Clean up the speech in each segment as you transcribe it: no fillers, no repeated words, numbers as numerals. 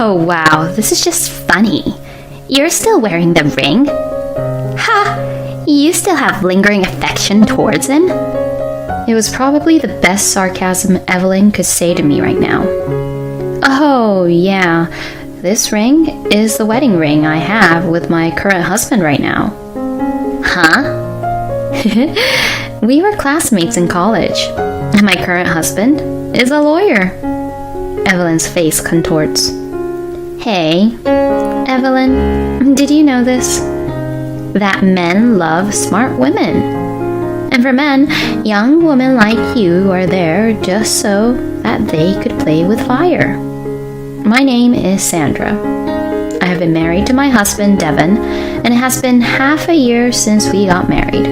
Oh wow, this is just funny. You're still wearing the ring? Ha! You still have lingering affection towards him? It was probably the best sarcasm Evelyn could say to me right now. Oh yeah, this ring is the wedding ring I have with my current husband right now. Huh? We were classmates in college, and my current husband is a lawyer. Evelyn's face contorts. Hey, Evelyn, did you know this? That men love smart women. And for men, young women like you are there just so that they could play with fire. My name is Sandra. I have been married to my husband, Devin, and it has been half a year since we got married.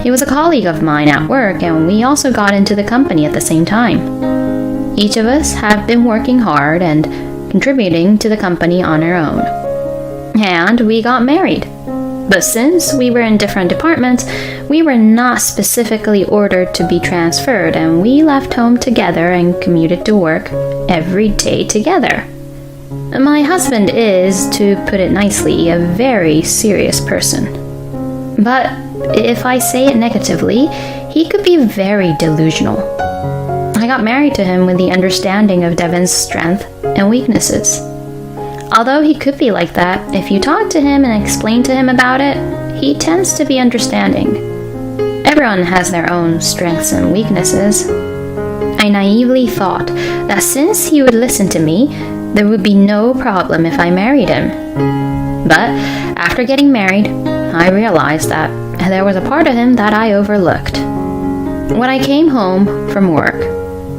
He was a colleague of mine at work, and we also got into the company at the same time. Each of us have been working hard and contributing to the company on our own. And we got married. But since we were in different departments, we were not specifically ordered to be transferred, and we left home together and commuted to work every day together. My husband is, to put it nicely, a very serious person. But if I say it negatively, he could be very delusional. I got married to him with the understanding of Devin's strength and weaknesses. Although he could be like that, if you talk to him and explain to him about it, he tends to be understanding. Everyone has their own strengths and weaknesses. I naively thought that since he would listen to me, there would be no problem if I married him. But after getting married, I realized that there was a part of him that I overlooked. When I came home from work,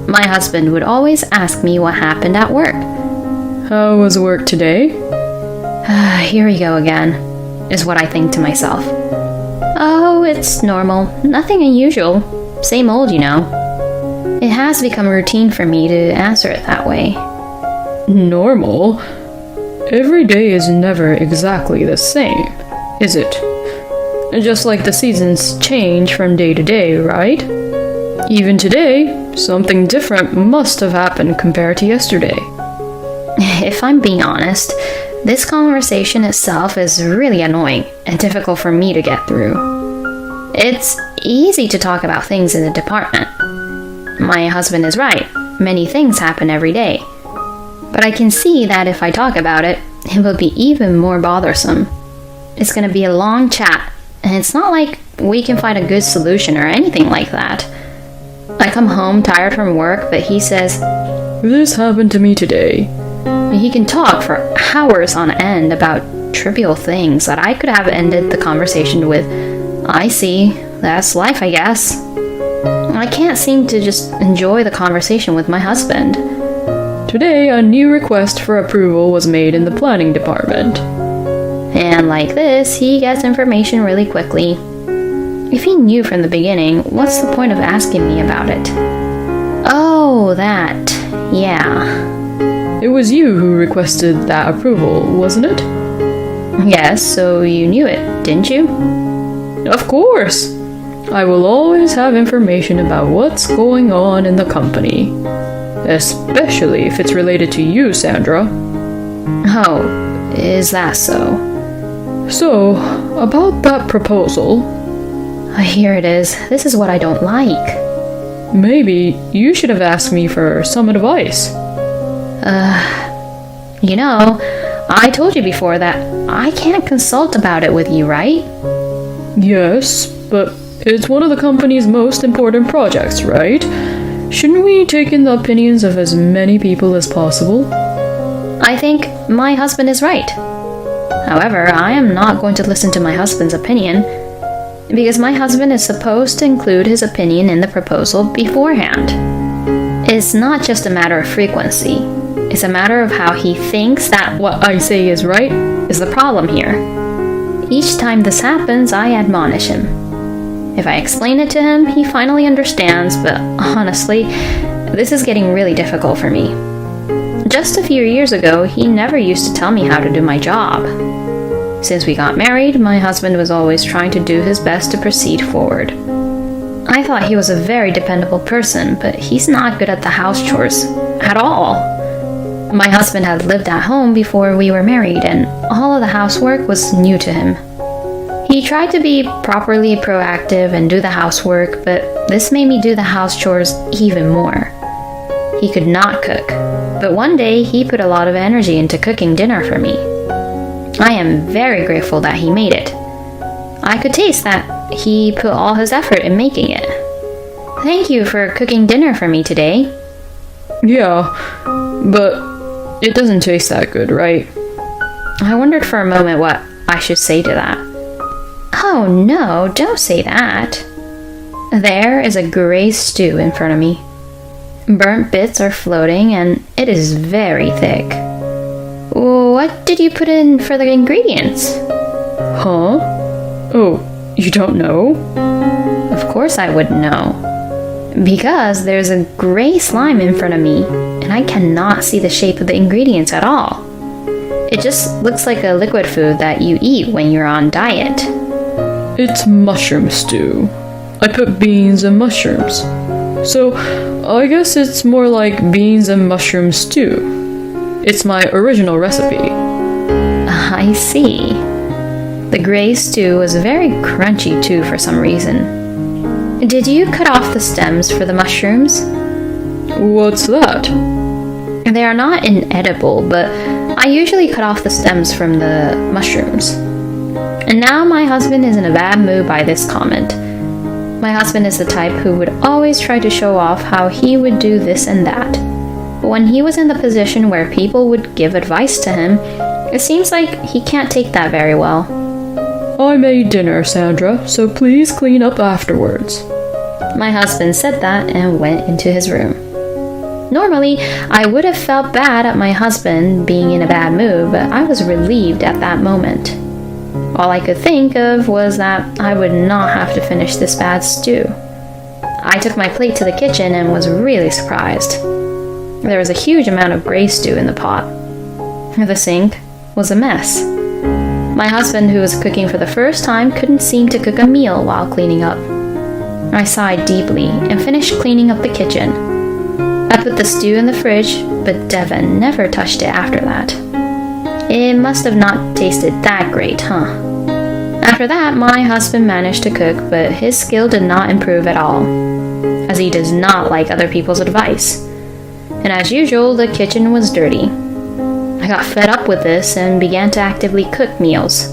my husband would always ask me what happened at work. How was work today? Here we go again, is what I think to myself. Oh, it's normal. Nothing unusual. Same old, you know. It has become routine for me to answer it that way. Normal? Every day is never exactly the same, is it? Just like the seasons change from day to day, right? Even today, something different must have happened compared to yesterday. If I'm being honest, this conversation itself is really annoying and difficult for me to get through. It's easy to talk about things in the department. My husband is right. Many things happen every day. But I can see that if I talk about it, it will be even more bothersome. It's going to be a long chat, and it's not like we can find a good solution or anything like that. I come home tired from work, but he says, "This happened to me today." He can talk for hours on end about trivial things that I could have ended the conversation with, "I see, that's life, I guess." I can't seem to just enjoy the conversation with my husband. Today, a new request for approval was made in the planning department. And like this, he gets information really quickly. If he knew from the beginning, what's the point of asking me about it? Oh, that. Yeah. It was you who requested that approval, wasn't it? Yes, so you knew it, didn't you? Of course! I will always have information about what's going on in the company. Especially if it's related to you, Sandra. Oh, is that so? So, about that proposal... Here it is. This is what I don't like. Maybe you should have asked me for some advice. You know, I told you before that I can't consult about it with you, right? Yes, but it's one of the company's most important projects, right? Shouldn't we take in the opinions of as many people as possible? I think my husband is right. However, I am not going to listen to my husband's opinion, because my husband is supposed to include his opinion in the proposal beforehand. It's not just a matter of frequency. It's a matter of how he thinks that what I say is right is the problem here. Each time this happens, I admonish him. If I explain it to him, he finally understands, but honestly, this is getting really difficult for me. Just a few years ago, he never used to tell me how to do my job. Since we got married, my husband was always trying to do his best to proceed forward. I thought he was a very dependable person, but he's not good at the house chores at all. My husband had lived at home before we were married, and all of the housework was new to him. He tried to be properly proactive and do the housework, but this made me do the house chores even more. He could not cook, but one day he put a lot of energy into cooking dinner for me. I am very grateful that he made it. I could taste that he put all his effort in making it. Thank you for cooking dinner for me today. Yeah, but it doesn't taste that good, right? I wondered for a moment what I should say to that. Oh no, don't say that. There is a gray stew in front of me. Burnt bits are floating and it is very thick. What did you put in for the ingredients? Huh? Oh, you don't know? Of course I would know. Because there's a gray slime in front of me and I cannot see the shape of the ingredients at all. It just looks like a liquid food that you eat when you're on diet. It's mushroom stew. I put beans and mushrooms. So, I guess it's more like beans and mushroom stew. It's my original recipe. I see. The gray stew was very crunchy too for some reason. Did you cut off the stems for the mushrooms? What's that? They are not inedible, but I usually cut off the stems from the mushrooms. And now my husband is in a bad mood by this comment. My husband is the type who would always try to show off how he would do this and that. But when he was in the position where people would give advice to him, it seems like he can't take that very well. I made dinner, Sandra, so please clean up afterwards. My husband said that and went into his room. Normally, I would have felt bad at my husband being in a bad mood, but I was relieved at that moment. All I could think of was that I would not have to finish this bad stew. I took my plate to the kitchen and was really surprised. There was a huge amount of gray stew in the pot. The sink was a mess. My husband, who was cooking for the first time, couldn't seem to cook a meal while cleaning up. I sighed deeply and finished cleaning up the kitchen. I put the stew in the fridge, but Devon never touched it after that. It must have not tasted that great, huh? After that, my husband managed to cook, but his skill did not improve at all, as he does not like other people's advice. And as usual, the kitchen was dirty. I got fed up with this and began to actively cook meals.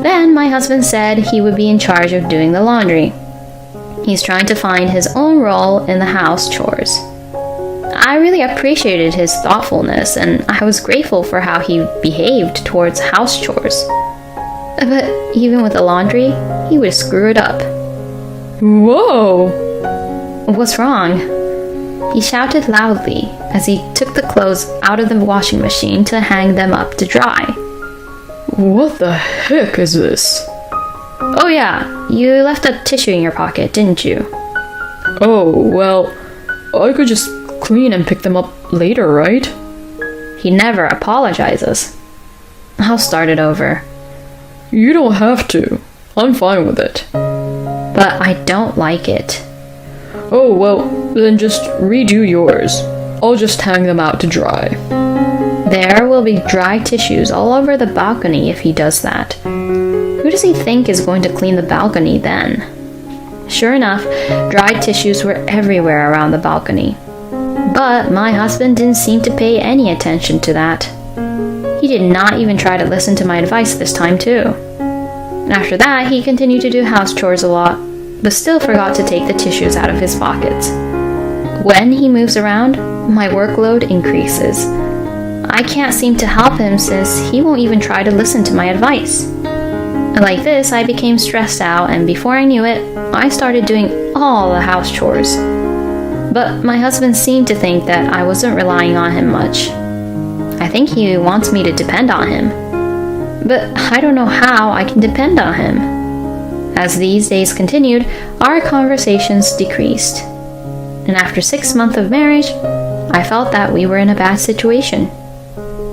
Then my husband said he would be in charge of doing the laundry. He's trying to find his own role in the house chores. I really appreciated his thoughtfulness and I was grateful for how he behaved towards house chores. But even with the laundry, he would screw it up. Whoa! What's wrong? He shouted loudly as he took the clothes out of the washing machine to hang them up to dry. What the heck is this? Oh yeah, you left a tissue in your pocket, didn't you? Oh, well, I could just clean and pick them up later, right? He never apologizes. I'll start it over. You don't have to. I'm fine with it. But I don't like it. Oh, well, then just redo yours. I'll just hang them out to dry. There will be dry tissues all over the balcony if he does that. Who does he think is going to clean the balcony then? Sure enough, dried tissues were everywhere around the balcony. But my husband didn't seem to pay any attention to that. He did not even try to listen to my advice this time too. After that, he continued to do house chores a lot, but still forgot to take the tissues out of his pockets. When he moves around, my workload increases. I can't seem to help him since he won't even try to listen to my advice. Like this, I became stressed out, and before I knew it, I started doing all the house chores. But my husband seemed to think that I wasn't relying on him much. I think he wants me to depend on him. But I don't know how I can depend on him. As these days continued, our conversations decreased. And after 6 months of marriage, I felt that we were in a bad situation.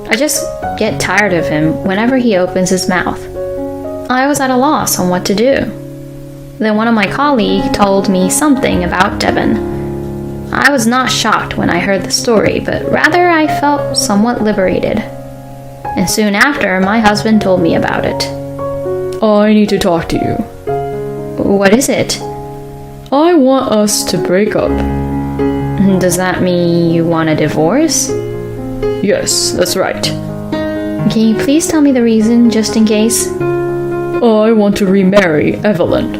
I just get tired of him whenever he opens his mouth. I was at a loss on what to do. Then one of my colleagues told me something about Devon. I was not shocked when I heard the story, but rather I felt somewhat liberated. And soon after, my husband told me about it. I need to talk to you. What is it? I want us to break up. Does that mean you want a divorce? Yes, that's right. Can you please tell me the reason, just in case? I want to remarry Evelyn.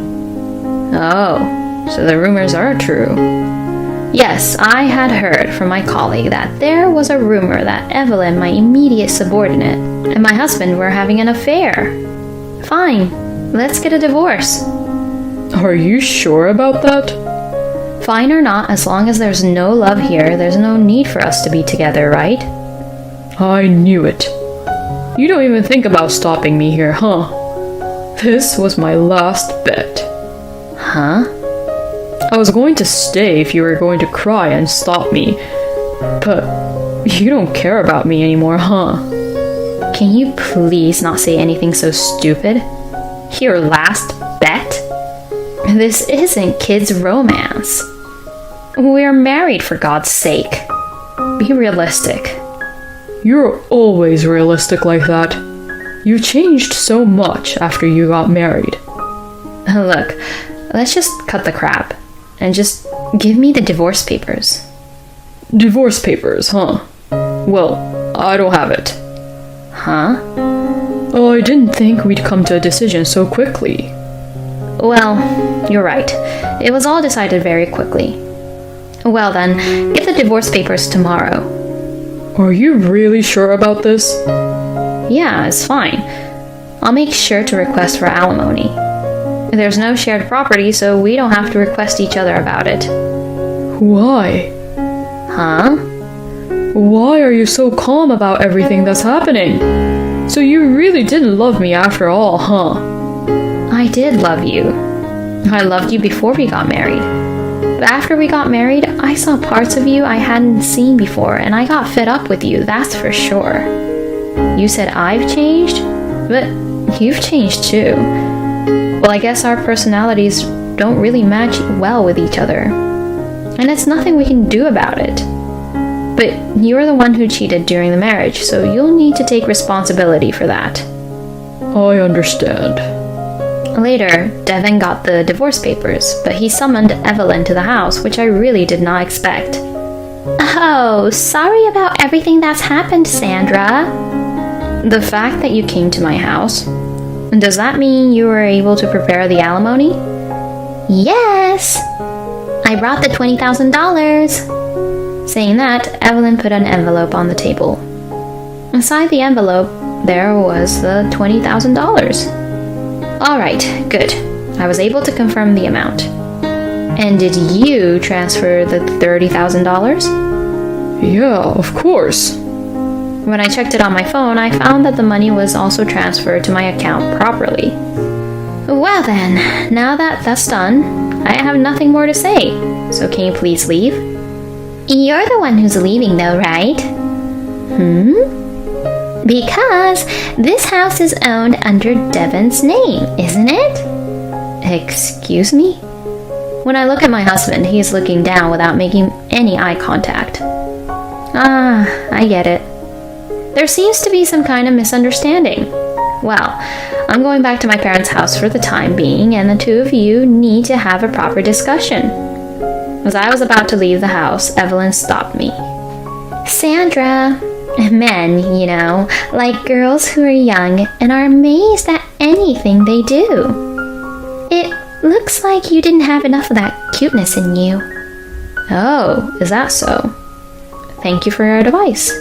Oh, so the rumors are true. Yes, I had heard from my colleague that there was a rumor that Evelyn, my immediate subordinate, and my husband were having an affair. Fine, let's get a divorce. Are you sure about that? Fine or not, as long as there's no love here, there's no need for us to be together, right? I knew it. You don't even think about stopping me here, huh? This was my last bet. Huh? I was going to stay if you were going to cry and stop me. But you don't care about me anymore, huh? Can you please not say anything so stupid? Your last bet? This isn't kids' romance. We're married, for God's sake. Be realistic. You're always realistic like that. You changed so much after you got married. Look, let's just cut the crap and just give me the divorce papers. Divorce papers, huh? Well, I don't have it. Huh? Oh, I didn't think we'd come to a decision so quickly. Well, you're right. It was all decided very quickly. Well then, get the divorce papers tomorrow. Are you really sure about this? Yeah, it's fine. I'll make sure to request for alimony. There's no shared property, so we don't have to request each other about it. Why? Huh? Why are you so calm about everything that's happening? So you really didn't love me after all, huh? I did love you. I loved you before we got married. But after we got married, I saw parts of you I hadn't seen before, and I got fed up with you, that's for sure. You said I've changed, but you've changed too. Well, I guess our personalities don't really match well with each other. And it's nothing we can do about it. But you were the one who cheated during the marriage, so you'll need to take responsibility for that. I understand. Later, Devin got the divorce papers, but he summoned Evelyn to the house, which I really did not expect. Oh, sorry about everything that's happened, Sandra. The fact that you came to my house, does that mean you were able to prepare the alimony? Yes! I brought the $20,000. Saying that, Evelyn put an envelope on the table. Inside the envelope, there was the $20,000. Alright, good. I was able to confirm the amount. And did you transfer the $30,000? Yeah, of course. When I checked it on my phone, I found that the money was also transferred to my account properly. Well then, now that that's done, I have nothing more to say. So can you please leave? You're the one who's leaving though, right? Because this house is owned under Devin's name, isn't it? Excuse me? When I look at my husband, he's looking down without making any eye contact. Ah, I get it. There seems to be some kind of misunderstanding. Well, I'm going back to my parents' house for the time being, and the two of you need to have a proper discussion. As I was about to leave the house, Evelyn stopped me. Sandra, men, you know, like girls who are young and are amazed at anything they do. It looks like you didn't have enough of that cuteness in you. Oh, is that so? Thank you for your advice.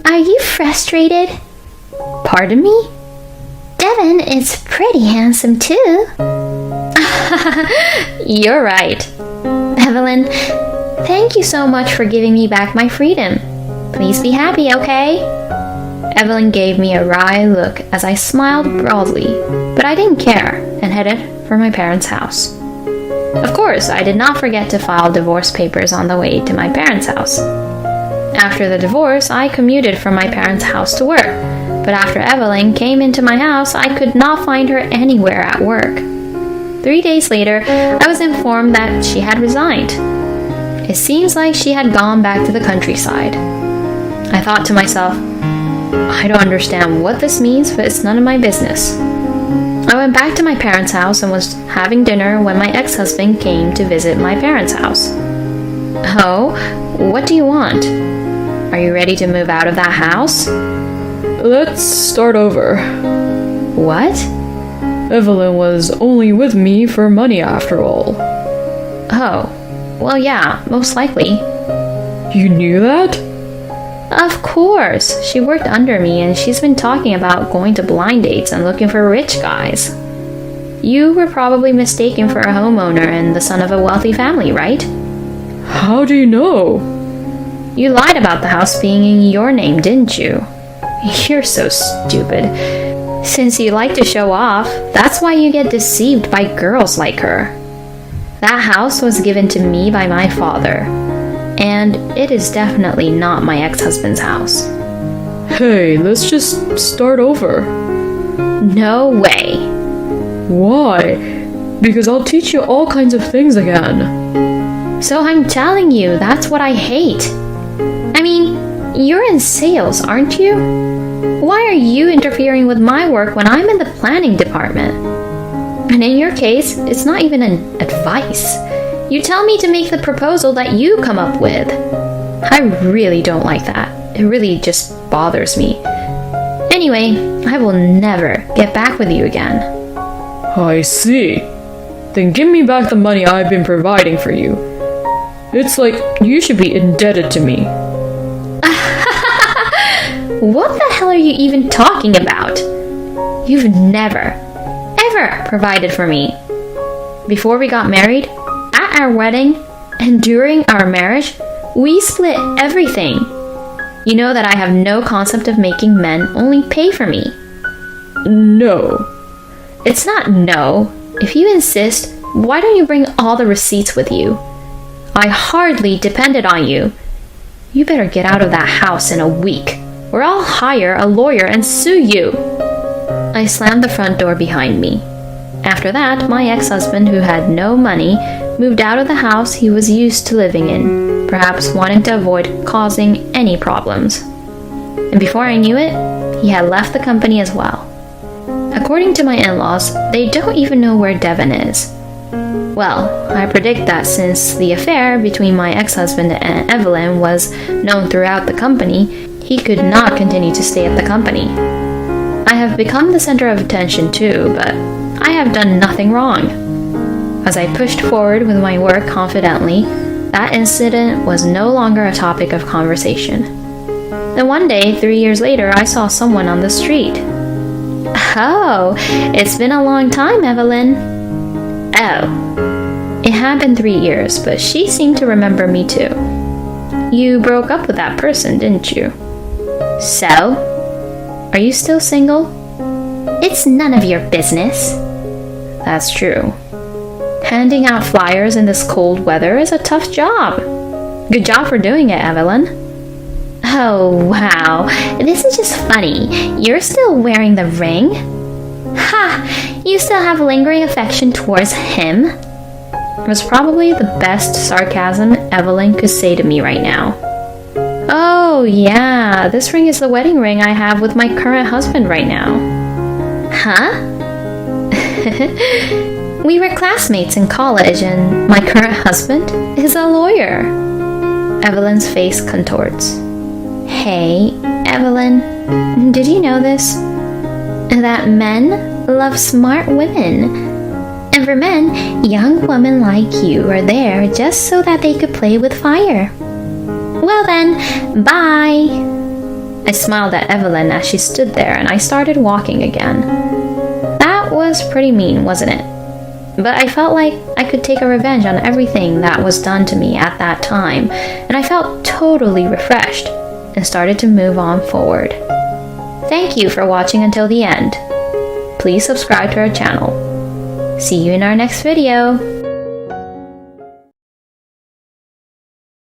Are you frustrated? Pardon me? Devin is pretty handsome too. You're right. Evelyn, thank you so much for giving me back my freedom. Please be happy, okay? Evelyn gave me a wry look as I smiled broadly, but I didn't care and headed for my parents' house. Of course, I did not forget to file divorce papers on the way to my parents' house. After the divorce, I commuted from my parents' house to work, but after Evelyn came into my house, I could not find her anywhere at work. 3 days later, I was informed that she had resigned. It seems like she had gone back to the countryside. I thought to myself, I don't understand what this means, but it's none of my business. I went back to my parents' house and was having dinner when my ex-husband came to visit my parents' house. Oh, what do you want? Are you ready to move out of that house? Let's start over. What? Evelyn was only with me for money after all. Oh, well, yeah, most likely. You knew that? Of course. She worked under me and she's been talking about going to blind dates and looking for rich guys. You were probably mistaken for a homeowner and the son of a wealthy family, right? How do you know? You lied about the house being in your name, didn't you? You're so stupid. Since you like to show off, that's why you get deceived by girls like her. That house was given to me by my father, and it is definitely not my ex-husband's house. Hey, let's just start over. No way. Why? Because I'll teach you all kinds of things again. So I'm telling you, that's what I hate. I mean, you're in sales, aren't you? Why are you interfering with my work when I'm in the planning department? And in your case, it's not even an advice. You tell me to make the proposal that you come up with. I really don't like that. It really just bothers me. Anyway, I will never get back with you again. I see. Then give me back the money I've been providing for you. It's like you should be indebted to me. What the hell are you even talking about? You've never, ever provided for me. Before we got married, at our wedding, and during our marriage, we split everything. You know that I have no concept of making men only pay for me. No. It's not no. If you insist, why don't you bring all the receipts with you? I hardly depended on you. You better get out of that house in a week, or I'll hire a lawyer and sue you. I slammed the front door behind me. After that, my ex-husband, who had no money, moved out of the house he was used to living in, perhaps wanting to avoid causing any problems. And before I knew it, he had left the company as well. According to my in-laws, they don't even know where Devon is. Well, I predict that since the affair between my ex-husband and Evelyn was known throughout the company, he could not continue to stay at the company. I have become the center of attention too, but I have done nothing wrong. As I pushed forward with my work confidently, that incident was no longer a topic of conversation. Then one day, 3 years later, I saw someone on the street. Oh, it's been a long time, Evelyn. Oh, it had been 3 years, but she seemed to remember me too. You broke up with that person, didn't you? So? Are you still single? It's none of your business. That's true. Handing out flyers in this cold weather is a tough job. Good job for doing it, Evelyn. Oh, wow. This is just funny. You're still wearing the ring? Ha! You still have lingering affection towards him? It was probably the best sarcasm Evelyn could say to me right now. Oh, yeah. This ring is the wedding ring I have with my current husband right now. Huh? We were classmates in college, and my current husband is a lawyer. Evelyn's face contorts. Hey, Evelyn, did you know this? That men love smart women. And for men, young women like you are there just so that they could play with fire. Well then, bye. I smiled at Evelyn as she stood there, and I started walking again. That was pretty mean, wasn't it? But I felt like I could take a revenge on everything that was done to me at that time, and I felt totally refreshed and started to move on forward. Thank you for watching until the end. Please subscribe to our channel. See you in our next video.